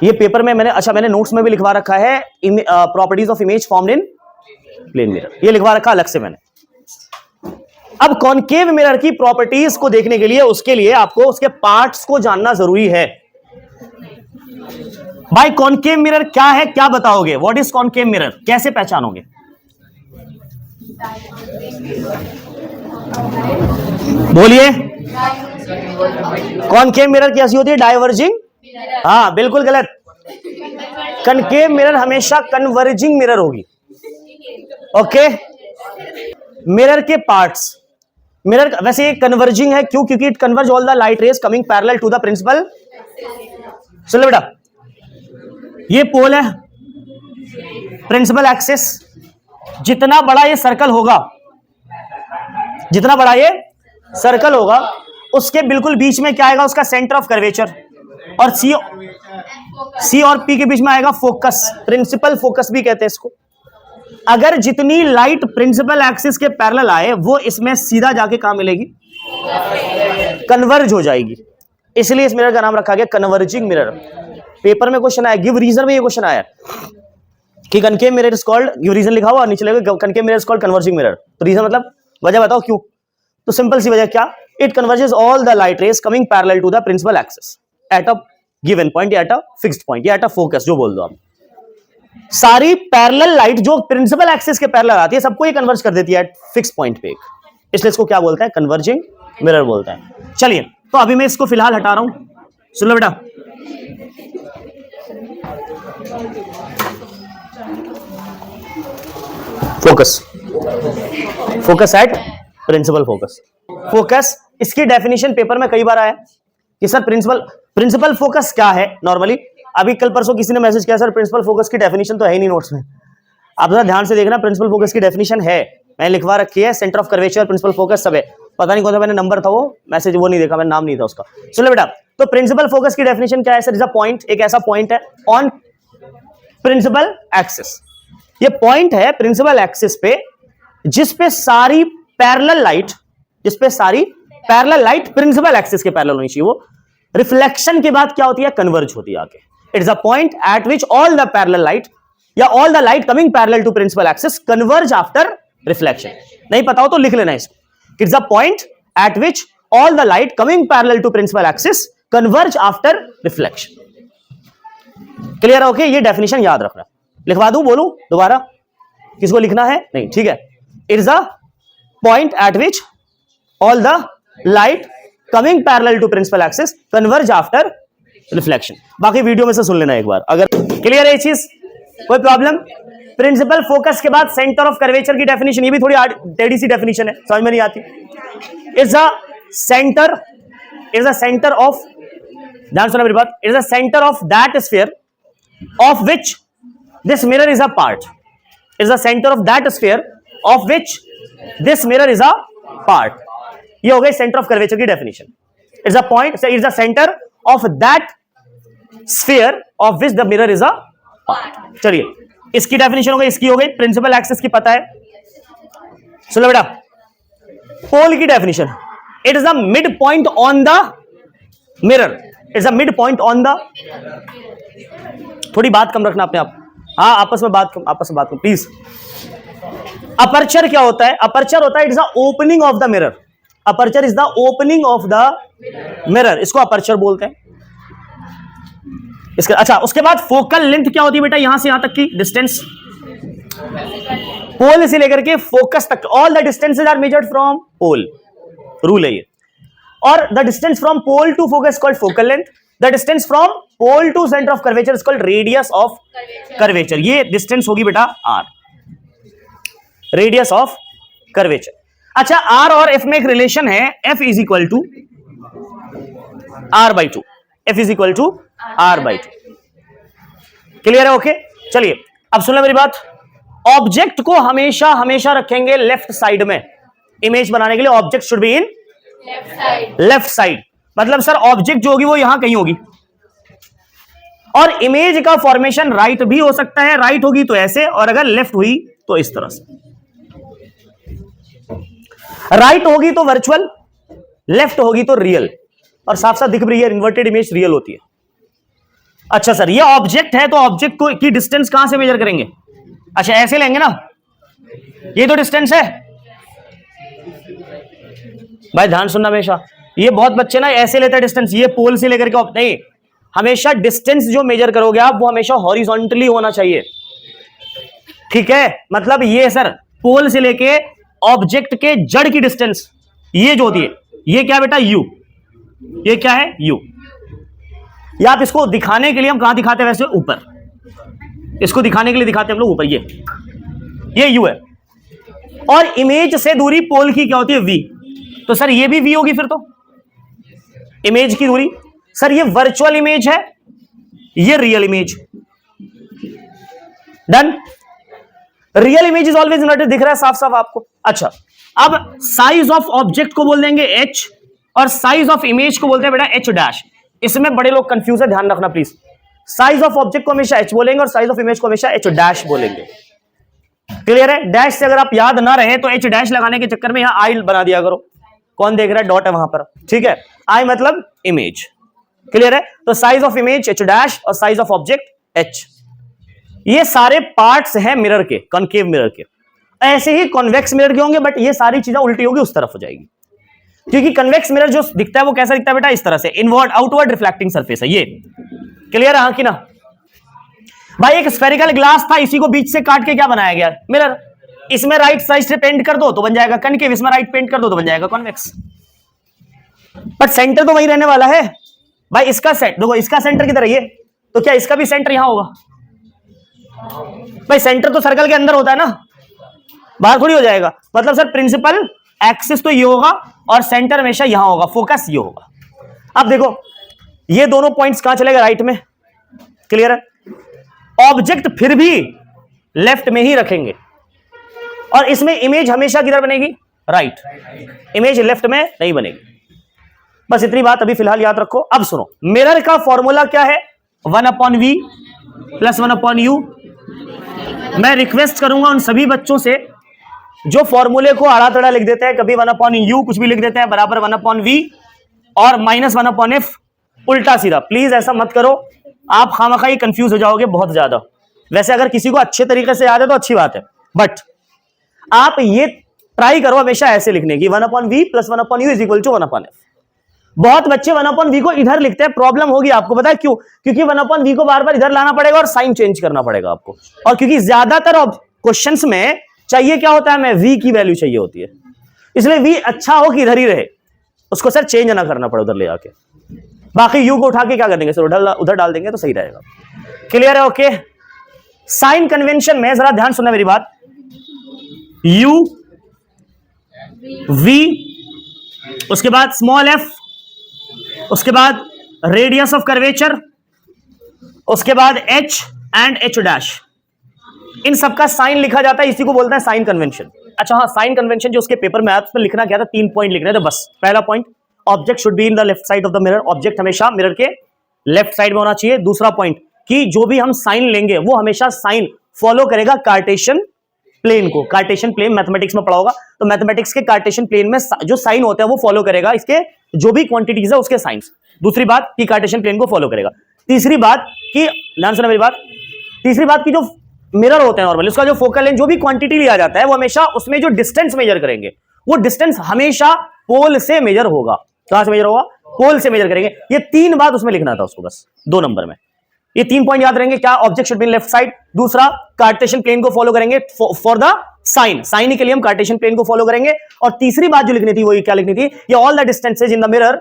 ये पेपर में मैंने, अच्छा मैंने नोट्स में भी लिखवा रखा है properties of image formed in plane mirror, ये लिखवा रखा अलग से मैंने। अब कॉनकेव मिरर की प्रॉपर्टीज को देखने के लिए उसके लिए आपको उसके पार्ट्स को जानना जरूरी है। भाई कॉनकेव मिरर क्या है, क्या बताओगे? व्हाट इज कॉनकेव मिरर, कैसे पहचानोगे? बोलिए। कॉनकेव मिरर कैसी होती है? डाइवर्जिंग। हाँ बिल्कुल गलत, कॉनकेव मिरर हमेशा कन्वर्जिंग मिरर होगी। ओके, मिरर के पार्ट्स, मिरर वैसे ये कन्वर्जिंग है क्यों? क्योंकि it converge all the light rays coming parallel to the principal. चलो बेटा, ये पोल है, प्रिंसिपल एक्सिस। जितना बड़ा ये सर्कल होगा, जितना बड़ा ये सर्कल होगा उसके बिल्कुल बीच में क्या आएगा? उसका सेंटर ऑफ कर्वेचर। और सी और पी के बीच में आएगा फोकस, प्रिंसिपल फोकस भी कहते हैं इसको। अगर जितनी लाइट प्रिंसिपल एक्सिस के पैरेलल आए वो इसमें सीधा जाके कहां मिलेगी? कन्वर्ज हो जाएगी। इसलिए इस मिरर का नाम रखा गया कन्वर्जिंग मिरर। पेपर में क्वेश्चन आया, गिव रीजन में ये क्वेश्चन आया कि concave mirror is called, give reason लिखा हुआ नीचे लगेगा concave mirror is called converging mirror. तो रीजन मतलब वजह बताओ क्यों? तो सिंपल सी वजह क्या? It converges all the light rays coming parallel to the principal axis at a given point या एट अ फिक्स्ड पॉइंट या एट अ फोकस, जो बोल दो आप। सारी पैरेलल लाइट जो प्रिंसिपल एक्सिस के पैरेलल आती है सबको ये कन्वर्ज कर देती है एट फिक्स पॉइंट पे, इसलिए इसको क्या बोलते हैं? कन्वर्जिंग मिरर बोलते हैं। चलिए तो अभी मैं इसको फिलहाल हटा रहा हूं, सुन लो बेटा। Focus, focus at principal focus. Focus, इसकी डेफिनेशन पेपर में कई बार आया कि सर प्रिंसिपल फोकस क्या है। नॉर्मली अभी कल परसों किसी ने मैसेज किया, सर प्रिंसिपल फोकस की डेफिनेशन तो है ही नहीं नोट्स में। आप जरा ध्यान से देखना, प्रिंसिपल फोकस की डेफिनेशन है, मैंने लिखवा रखी है, centre of curvature, principal focus सब है। पता नहीं कौन सा मैंने नंबर था वो मैसेज, वो नहीं देखा, मैंने नाम नहीं था उसका। चलो बेटा, तो प्रिंसिपल फोकस की डेफिनेशन क्या है? सर इज अ पॉइंट, एक ऐसा पॉइंट है ऑन प्रिंसिपल एक्सिस। ये पॉइंट है प्रिंसिपल एक्सिस पे जिसपे सारी पैरेलल लाइट, प्रिंसिपल एक्सिस के पैरेलल होनी चाहिए। वो रिफ्लेक्शन के बाद क्या होती है? कन्वर्ज होती है आके। It is a point at which all the parallel light या all the light coming parallel to principal axis converge after reflection. नहीं पता हो तो लिख लेना इसको। It's a point at which all the light coming parallel to principal axis converge after reflection. Clear है? Okay, ये डेफिनेशन याद रखना। लिखवा दूं, बोलूं दोबारा? किसको लिखना है? नहीं, ठीक है। It is a point at which all the light coming parallel to principal axis converge after reflection. बाकी वीडियो में से सुन लेना एक बार अगर क्लियर है ये चीज। कोई प्रॉब्लम? प्रिंसिपल फोकस के बाद सेंटर ऑफ कर्वेचर की डेफिनेशन, ये भी थोड़ी टेढ़ी सी डेफिनेशन है, समझ में नहीं आती। इज अ सेंटर ऑफ, ध्यान सुना मेरी बात, is a centre of that sphere of which this mirror is a part. Is a centre of that sphere of which this mirror is a part. ये हो गई सेंटर ऑफ कर्वेचर की definition. It's a point, is a centre of that sphere of which the mirror is a part. चलिए, इसकी definition हो गई, इसकी हो गई, प्रिंसिपल एक्सिस की पता है। सुनो बेटा, पोल की definition, it is the mid point on the mirror. It's a mid point on the, थोड़ी बात कम रखना अपने आप, हाँ आपस में बात कम प्लीज। अपर्चर क्या होता है? अपर्चर होता है it is the opening of the mirror. Aperture is the opening of the mirror, इसको अपर्चर बोलते हैं। इसके अच्छा, उसके बाद फोकल लेंथ क्या होती है बेटा? यहां से यहां तक की डिस्टेंस, पोल से लेकर के फोकस तक, all the distances are measured from pole, rule है ये। और the distance from pole to focus called focal length, the distance from pole to centre of curvature is called radius of curvature. ये distance होगी बेटा r, radius of curvature. अच्छा, r और f में एक रिलेशन है, f is equal to r by two, f is equal to r by two. Clear है? Okay, चलिए अब सुन लो मेरी बात। ऑब्जेक्ट को हमेशा हमेशा रखेंगे लेफ्ट साइड में। इमेज बनाने के लिए object should be in left side. मतलब सर ऑब्जेक्ट जो होगी वो यहां कहीं होगी, और इमेज का फॉर्मेशन राइट भी हो सकता है, राइट होगी तो ऐसे, और अगर लेफ्ट हुई तो इस तरह से। राइट होगी तो वर्चुअल, लेफ्ट होगी तो रियल, और साफ साफ दिख रही है इन्वर्टेड इमेज रियल होती है। अच्छा सर, ये ऑब्जेक्ट है तो ऑब्जेक्ट को की डिस्टेंस कहां से मेजर करेंगे? अच्छा ऐसे लेंगे ना, ये तो डिस्टेंस है भाई, ध्यान सुनना हमेशा। ये बहुत बच्चे ना ऐसे लेते हैं डिस्टेंस, ये पोल से लेकर के नहीं, हमेशा डिस्टेंस जो मेजर करोगे आप वो हमेशा हॉरिजॉन्टली होना चाहिए, ठीक है? मतलब ये सर पोल से लेके ऑब्जेक्ट के जड़ की डिस्टेंस ये जो होती है, ये क्या बेटा? यू। ये क्या है? यू। या आप इसको दिखाने के लिए हम कहां दिखाते हैं वैसे? ऊपर। इसको दिखाने के लिए दिखाते हैं हम लोग ऊपर, ये यू है। और इमेज से दूरी पोल की क्या होती है? वी। तो सर ये भी वी होगी फिर तो, इमेज की दूरी। सर ये वर्चुअल इमेज है, ये real image. Done. Real image is always inverted, दिख रहा है साफ साफ आपको? अच्छा, अब साइज ऑफ ऑब्जेक्ट को बोल देंगे एच, और साइज ऑफ इमेज को बोलते हैं बेटा एच डैश। इसमें बड़े लोग कंफ्यूज है, ध्यान रखना प्लीज। साइज ऑफ ऑब्जेक्ट को हमेशा एच बोलेंगे और साइज ऑफ इमेज को हमेशा एच डैश बोलेंगे। क्लियर है? डैश से अगर आप याद ना रहे तो एच डैश लगाने के चक्कर में यहां आई बना दिया करो। कौन देख रहा है? डॉट है वहां पर, ठीक है? आई मतलब इमेज। क्लियर है? तो size of image H dash और साइज ऑफ ऑब्जेक्ट एच। ये सारे पार्ट्स हैं मिरर के, कॉनकेव मिरर के। ऐसे ही कॉन्वेक्स मिरर के होंगे, बट ये सारी चीजें उल्टी होगी, उस तरफ हो जाएगी। क्योंकि कन्वेक्स मिरर जो दिखता है वो कैसा दिखता है बेटा? इस तरह से, इनवर्ड आउटवर्ड रिफ्लेक्टिंग सरफेस है ये। क्लियर है? हाँ कि ना? भाई एक स्फेरिकल ग्लास था, इसी को बीच से काट के क्या बनाया गया? मिरर। इसमें राइट साइड से पेंट कर दो तो बन जाएगा कनकेव, इसमें राइट पेंट कर दो तो बन जाएगा कॉन्वेक्स। बट सेंटर तो वही रहने वाला है भाई। इसका देखो, इसका सेंटर किधर है? ये तो क्या इसका भी सेंटर यहां होगा? भाई सेंटर तो सर्कल के अंदर होता है ना, बाहर थोड़ी हो जाएगा। मतलब सर प्रिंसिपल एक्सिस तो ये होगा और सेंटर हमेशा यहां होगा, फोकस ये होगा। अब देखो ये दोनों पॉइंट्स कहां चलेगा? राइट में। क्लियर है? ऑब्जेक्ट फिर भी लेफ्ट में ही रखेंगे, और इसमें इमेज हमेशा किधर बनेगी? राइट। इमेज लेफ्ट में नहीं बनेगी। बस इतनी बात अभी फिलहाल याद रखो। अब सुनो, मिरर का फॉर्मूला क्या है? 1/v + 1/u। मैं रिक्वेस्ट करूंगा उन सभी बच्चों से जो फॉर्मूले को आड़ा तड़ा लिख देते हैं, कभी 1/u कुछ भी लिख देते हैं बराबर 1/v और -1/f उल्टा सीधा, प्लीज ऐसा मत करो। आप खामखाई कंफ्यूज हो जाओगे बहुत ज्यादा। वैसे अगर किसी को अच्छे तरीके से याद है तो अच्छी बात है, बट आप ये ट्राई करो हमेशा ऐसे लिखने की, 1/v + 1/u = 1/f। बहुत बच्चे 1/v को इधर लिखते हैं, प्रॉब्लम होगी आपको। पता है क्यों? क्योंकि 1/v को बार बार इधर लाना पड़ेगा और साइन चेंज करना पड़ेगा आपको। और क्योंकि ज्यादातर क्वेश्चंस में चाहिए क्या होता है? हमें v की वैल्यू चाहिए होती है, इसलिए v अच्छा हो कि इधर ही रहे, उसको सर चेंज ना करना पड़े उधर ले आके। बाकी u को उठा के क्या कर देंगे सर? उधर डाल देंगे तो सही रहेगा। क्लियर है? ओके। साइन कन्वेंशन में जरा ध्यान सुनना मेरी बात। u v, उसके बाद स्मॉल f, उसके बाद रेडियस ऑफ कर्वेचर, उसके बाद h एंड h डैश। इन सबका साइन लिखा जाता है, इसी को बोलते हैं साइन कन्वेंशन। अच्छा हाँ, साइन कन्वेंशन जो उसके पेपर में आया उसमें लिखना क्या था? 3 पॉइंट लिखने थे बस। पहला point, object should be in the left side of the mirror. Object हमेशा मिरर के लेफ्ट साइड में होना चाहिए। दूसरा पॉइंट कि जो भी हम साइन लेंगे वो हमेशा साइन फॉलो करेगा कार्टेशियन प्लेन को। कार्टेशियन प्लेन मैथमेटिक्स में पढ़ा होगा, तो मैथमेटिक्स के कार्टेशियन प्लेन में जो साइन होता है वो फॉलो करेगा इसके जो भी क्वांटिटीज है उसके साइंस। दूसरी बात कि कार्टेशियन प्लेन को फॉलो करेगा। तीसरी बात कि, ध्यान सुना मेरी बात, तीसरी बात की जो मिरर होते हैं नॉर्मली उसका जो फोकल लेंथ जो भी क्वांटिटी लिया जाता है वो हमेशा उसमें जो डिस्टेंस मेजर करेंगे वो डिस्टेंस हमेशा पोल से मेजर होगा। कहां से मेजर होगा? पोल से मेजर करेंगे। ये 3 बात उसमें लिखना था उसको बस 2 नंबर में। ये 3 पॉइंट याद रहेंगे क्या? Object should be in left side, दूसरा कार्टेशियन प्लेन को फॉलो करेंगे फॉर द साइन, साइन के लिए हम कार्टेशियन प्लेन को फॉलो करेंगे। और तीसरी बात जो लिखनी थी वो क्या लिखनी थी, ये all the distances in the mirror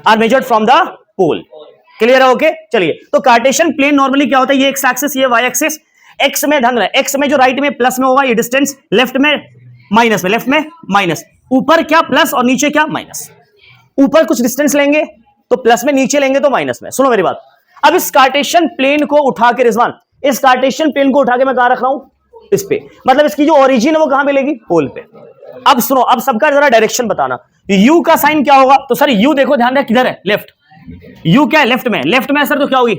are measured from the pole. Clear है? ओके चलिए, तो कार्टेशियन प्लेन नॉर्मली क्या होता है, ये एक्स एक्सिस, ये वाई एक्सिस, एक्स में ध्यान रहे, एक्स में जो राइट में प्लस में होगा ये डिस्टेंस, लेफ्ट में माइनस में, लेफ्ट में माइनस, ऊपर क्या प्लस और नीचे क्या माइनस। ऊपर कुछ डिस्टेंस लेंगे तो प्लस में, नीचे लेंगे तो माइनस में। सुनो मेरी बात, अब इस कार्टेशियन प्लेन को उठा के रिजवान, इस कार्टेशियन प्लेन को उठा के मैं कहां रख रहा हूं, इस पे, मतलब इसकी जो ओरिजिन है वो कहां मिलेगी, पोल पे। अब सुनो, अब सबका जरा डायरेक्शन बताना, यू का साइन क्या होगा, तो सर यू देखो ध्यान रहे किधर है, लेफ्ट, यू क्या है लेफ्ट में, लेफ्ट में सर तो क्या होगी,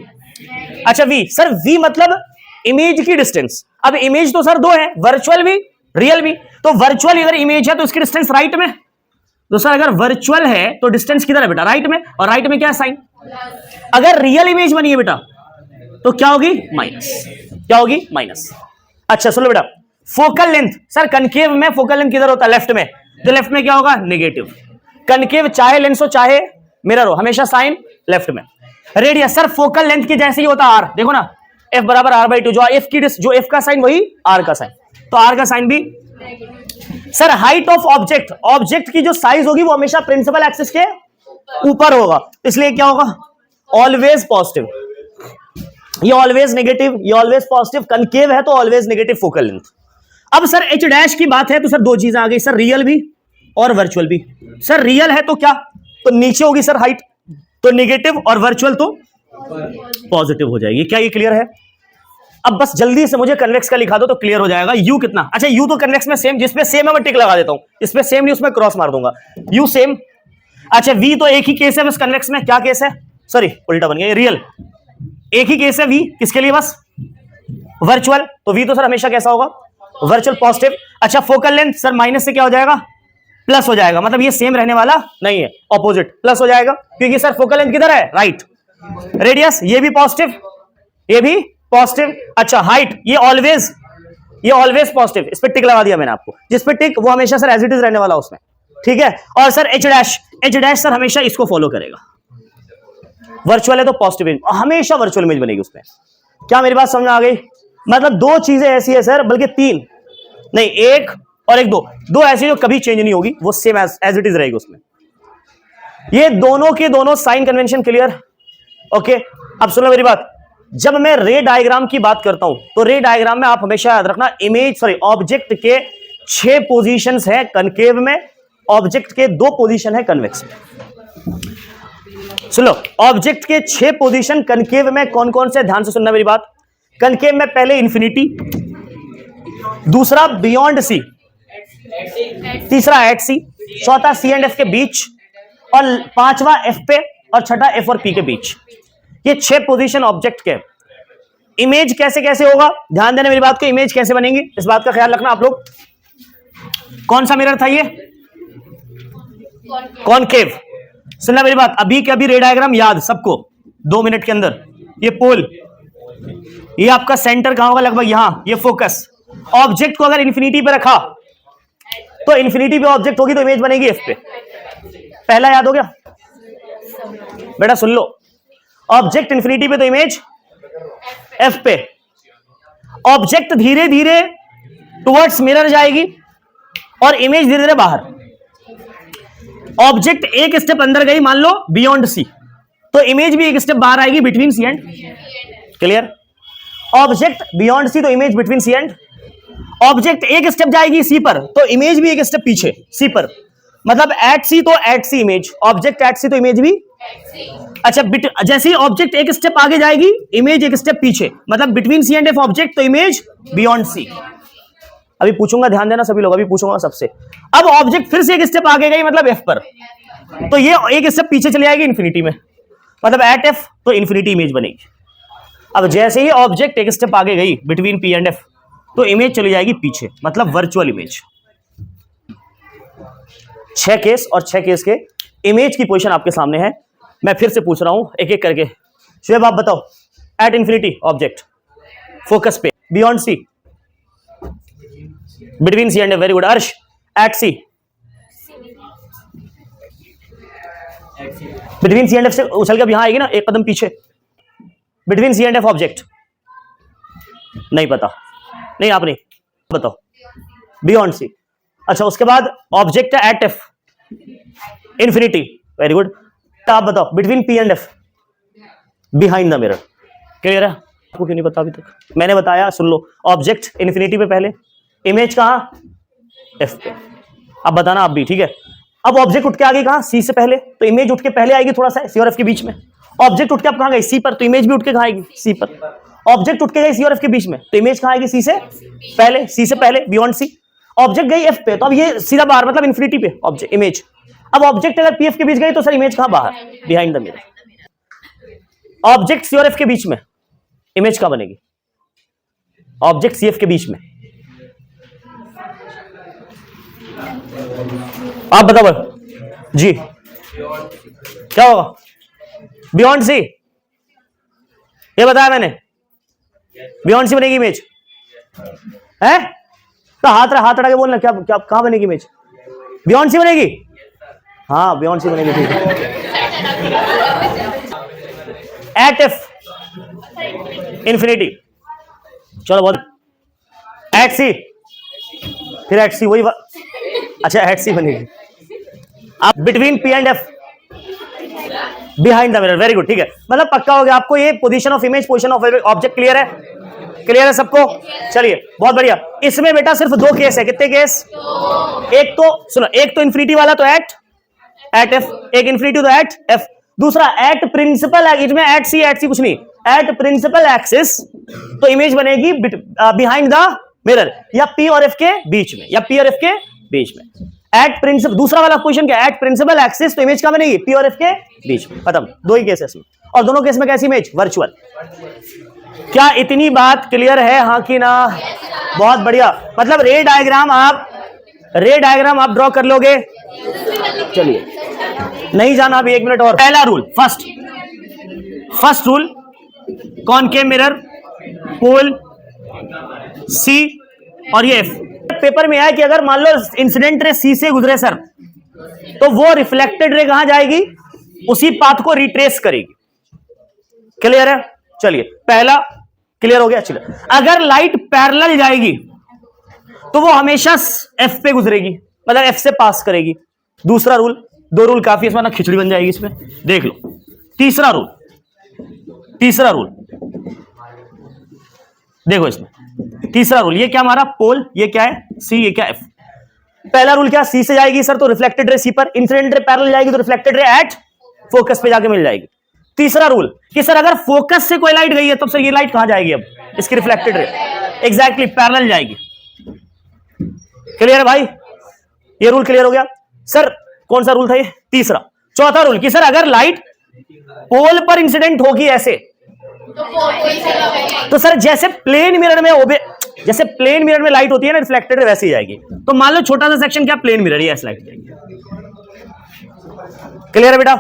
अच्छा वी, सर वी मतलब इमेज की डिस्टेंस। अब इमेज तो सर दो है, वर्चुअल भी रियल भी, तो वर्चुअल अगर इमेज है तो इसकी डिस्टेंस राइट में, तो सर अगर वर्चुअल है तो डिस्टेंस किधर है बेटा, राइट में, और राइट में क्या है साइन। अगर रियल इमेज बनी है बेटा तो क्या होगी, माइनस, क्या होगी, माइनस। अच्छा सुनो बेटा, फोकल लेंथ, सर कनकेव में फोकल लेंथ किधर होता है, लेफ्ट में, तो लेफ्ट में क्या होगा, नेगेटिव। कनकेव चाहे लेंस हो चाहे मिरर हो, हमेशा साइन लेफ्ट में। रेडियस, सर फोकल लेंथ के जैसे ही होता आर, देखो ना एफ बराबर आर बाई टू, जो एफ की जो एफ का साइन वही आर का साइन, तो आर का साइन भी। Sir height of object, object की जो साइज होगी वो हमेशा प्रिंसिपल एक्सिस के ऊपर होगा, इसलिए क्या होगा, ऑलवेज पॉजिटिव। ये ऑलवेज नेगेटिव, ये ऑलवेज पॉजिटिव, कनकेव है तो ऑलवेज नेगेटिव फोकल लेंथ। अब सर एच डैश की बात है तो सर दो चीजें आ गई, सर रियल भी और वर्चुअल भी। सर रियल है तो क्या, तो नीचे होगी सर हाइट, तो नेगेटिव, और वर्चुअल तो पॉजिटिव हो जाएगी। क्या ये क्लियर है? अब बस जल्दी से मुझे कन्वेक्स का लिखा दो तो क्लियर हो जाएगा। यू कितना, अच्छा यू तो कन्वेक्स में सेम, जिसपे सेम है मैं टिक लगा देता हूं, इसपे सेम नहीं उसमें क्रॉस मार दूंगा, यू सेम। अच्छा वी तो एक ही केस है बस कन्वेक्स में, क्या केस है, सॉरी उल्टा बन गया, रियल एक ही केस है वी, किसके लिए, बस वर्चुअल, तो वी तो सर हमेशा कैसा होगा, वर्चुअल पॉजिटिव। अच्छा फोकल लेंथ सर माइनस से क्या हो जाएगा, प्लस हो जाएगा, मतलब ये सेम रहने वाला नहीं है, ऑपोजिट प्लस हो जाएगा, क्योंकि सर फोकल लेंथ किधर है, राइट। रेडियस ये भी पॉजिटिव, ये भी पॉजिटिव। अच्छा हाइट ये ऑलवेज पॉजिटिव, इस पे टिक लगा दिया मैंने आपको, जिस पे टिक वो हमेशा सर एज इट इज रहने वाला उसमें, ठीक है। और सर एच डैश सर हमेशा इसको फॉलो करेगा, वर्चुअल है तो पॉजिटिव इमेज, हमेशा वर्चुअल इमेज बनेगी उसमें। क्या मेरी बात समझ में आ गई? मतलब दो चीजें ऐसी है सर, बल्कि तीन नहीं, एक और एक, दो ऐसी जो कभी चेंज नहीं होगी, वो सेम एज इट इज रहेगी उसमें। ये दोनों के दोनों साइन कन्वेंशन क्लियर, ओके। अब सुनो मेरी बात, जब मैं रे डायग्राम की बात करता हूं तो रे डायग्राम में आप हमेशा याद रखना, ऑब्जेक्ट के 6 पोजीशंस है कनकेव में, ऑब्जेक्ट के 2 पोजीशन है कन्वेक्स में। सुनो, ऑब्जेक्ट के 6 पोजीशन कनकेव में कौन कौन से, ध्यान से सुनना मेरी बात। कनकेव में पहले इंफिनिटी, दूसरा बियॉन्ड सी, तीसरा एट सी, चौथा सी एंड एफ के बीच, और पांचवा एफ पे, और छठा एफ और पी के बीच। ये 6 पोजीशन ऑब्जेक्ट के। इमेज कैसे कैसे होगा, ध्यान देना मेरी बात को, इमेज कैसे बनेंगी इस बात का ख्याल रखना आप लोग। कौन सा मिरर था ये, कॉनकेव। सुनना मेरी बात, अभी के अभी रे डायग्राम याद सबको 2 मिनट के अंदर। ये पोल, ये आपका सेंटर कहां होगा, लगभग यहां, ये फोकस। ऑब्जेक्ट को अगर इन्फिनिटी पे रखा तो इन्फिनिटी पे ऑब्जेक्ट होगी तो इमेज बनेगी एफ पे। पहला याद हो गया बेटा, सुन लो, ऑब्जेक्ट इन्फिनिटी पे तो इमेज एफ पे। ऑब्जेक्ट धीरे धीरे टुवर्ड्स मिरर जाएगी और इमेज धीरे धीरे बाहर। ऑब्जेक्ट एक स्टेप अंदर गई, मान लो बियॉन्ड सी, तो इमेज भी एक स्टेप बाहर आएगी, between C and, clear. Object beyond C तो image between C and. Object एक स्टेप जाएगी सी पर तो इमेज भी एक स्टेप पीछे सी पर, मतलब एट सी तो at C image, object at C तो इमेज भी। अच्छा जैसे ही ऑब्जेक्ट एक स्टेप आगे जाएगी इमेज एक स्टेप पीछे, मतलब between C and f object तो इमेज बियॉन्ड सी। अभी पूछूंगा, ध्यान देना सभी लोग, अभी पूछूंगा सबसे। अब ऑब्जेक्ट फिर से एक स्टेप आगे गई, मतलब एफ पर, तो ये एक स्टेप पीछे चली जाएगी इन्फिनिटी में, मतलब एट एफ तो इन्फिनिटी इमेज बनेगी। अब जैसे ही ऑब्जेक्ट एक स्टेप आगे गई बिटवीन पी एंड एफ तो इमेज चली जाएगी पीछे, मतलब वर्चुअल इमेज। 6 केस और 6 केस के इमेज की पोजीशन आपके सामने है। मैं फिर से पूछ रहा हूं एक एक करके। शुएब आप बताओ, एट इन्फिनिटी ऑब्जेक्ट, फोकस पे, beyond C, between C and F, very good. Arsh, at C, between C and F से उछल के अब यहां आएगी ना, एक कदम पीछे, between C and f object. नहीं पता, नहीं आप नहीं बताओ, बियॉन्ड सी। अच्छा, उसके बाद ऑब्जेक्ट है at f, infinity, very good. आप बताओ between p and f, behind the mirror. Clear है? आपको क्यों नहीं पता अभी तक? मैंने बताया, सुन लो। ऑब्जेक्ट इन्फिनिटी पे पहले, इमेज कहां? एफ पे। अब बताना आप भी, ठीक है? अब ऑब्जेक्ट उठ के आ गई कहां? सी से पहले, तो इमेज उठ के पहले आएगी थोड़ा सा सी और एफ के बीच में। ऑब्जेक्ट उठ के अब कहां गई? सी पर, तो इमेज भी उठ के कहां आएगी? सी पर। ऑब्जेक्ट उठ के गई सी और एफ के बीच में, तो इमेज कहां आएगी? सी से पहले, सी से पहले, बियॉन्ड सी। ऑब्जेक्ट गई एफ पे, तो अब ये सीधा बाहर, मतलब इन्फिनिटी पे ऑब्जेक्ट इमेज। अब ऑब्जेक्ट अगर पी एफ के बीच गई तो सर इमेज कहां? बाहर, behind the mirror. Object c और एफ के बीच में, इमेज कहां बनेगी? ऑब्जेक्ट सी एफ के बीच में। आप बताओ जी, क्या होगा? बियॉन्ड सी, ये बताया मैंने, बियॉन्ड सी बनेगी इमेज है? तो हाथ हटा के बोलना, क्या क्या कहां बनेगी इमेज? बियॉन्ड सी बनेगी? हाँ, बियॉन्ड सी बनेगी, ठीक है। एट एफ, इंफिनिटी, चलो बहुत। एट सी, फिर एट सी, वही अच्छा एट सी बनेगी। आप between p and f, behind the mirror, very good, ठीक है। मतलब पक्का हो गया आपको ये position of image, position of object. Clear है? क्लियर है सबको? चलिए, बहुत बढ़िया। इसमें बेटा सिर्फ दो केस है। कितने केस? एक तो सुनो, एक तो इंफिनिटी वाला, तो एट एफ, एक इंफिनिटी तो एट एफ, दूसरा एट प्रिंसिपल, इसमें एट सी कुछ नहीं, एट प्रिंसिपल एक्सिस, तो इमेज बनेगी बिहाइंड द मिरर, या पी और एफ के बीच में, या पी और एफ के बीच में। एट प्रिंसिपल, दूसरा वाला क्वेश्चन क्या? एट प्रिंसिपल एक्सिस, तो इमेज कहां बनेगी? पी और एफ के बीच में, खत्म। दो ही केस है इसमें, और दोनों केस में कैसी इमेज? वर्चुअल। क्या इतनी बात क्लियर है? हाँ कि ना? बहुत बढ़िया। मतलब रे डायग्राम आप ड्रॉ कर लोगे? चलिए, नहीं जाना अभी, 1 मिनट और। पहला rule, first rule, concave mirror, pole C और ये एफ। पेपर में आया कि अगर मान लो इंसिडेंट रे सी से गुजरे सर, तो वो रिफ्लेक्टेड रे कहां जाएगी? उसी पाथ को रिट्रेस करेगी। क्लियर है? चलिए, पहला क्लियर हो गया। चलिए, अगर लाइट पैरेलल जाएगी तो वो हमेशा एफ पे गुजरेगी, मतलब एफ से पास करेगी। दूसरा रूल, दो रूल काफी, इसमें ना खिचड़ी बन जाएगी इसमें, देख लो। तीसरा रूल देखो इसमें, तीसरा रूल, ये क्या हमारा? पोल, ये क्या है? सी, ये क्या? एफ। पहला रूल क्या? सी से जाएगी सर तो रिफ्लेक्टेड रे सी पर, इंसिडेंट रे पैरेलल जाएगी तो रिफ्लेक्टेड रे एट फोकस पे जाके मिल जाएगी। तीसरा रूल कि सर अगर फोकस से कोई लाइट गई है, तब सर ये लाइट कहां जाएगी? अब इसकी रिफ्लेक्टेड रे एग्जैक्टली पैरेलल जाएगी। क्लियर है भाई? ये रूल क्लियर हो गया सर। कौन सा रूल था ये? तीसरा। चौथा रूल कि सर अगर लाइट पोल पर इंसिडेंट होगी ऐसे, तो सर जैसे प्लेन मिरर में लाइट होती है ना रिफ्लेक्टेड, वैसे ही जाएगी। तो मान लो छोटा सा सेक्शन क्या? प्लेन मिरर, ये ऐसे लाइट जाएगी। क्लियर है बेटा?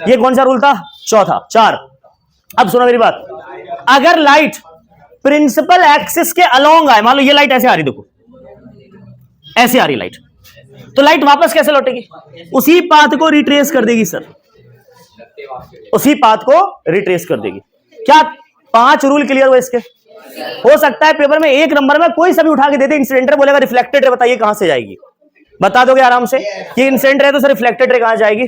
ये कौन सा रूल था? चौथा। 4। अब सुनो मेरी बात, अगर लाइट प्रिंसिपल एक्सिस के अलोंग आए, मान लो ये लाइट ऐसे आ रही, देखो ऐसे आ रही लाइट, तो लाइट वापस कैसे लौटेगी? उसी पाथ को रिट्रेस कर देगी सर, उसी पाथ को रिट्रेस कर देगी। क्या 5 रूल क्लियर हुए इसके? हो सकता है पेपर में 1 नंबर में कोई सभी उठा के दे दे, इंसिडेंट बोलेगा रिफ्लेक्टेड रे, बताइए कहां से जाएगी? बता दोगे आराम से कि इंसिडेंट रे तो सर रिफ्लेक्टेड रे कहां जाएगी?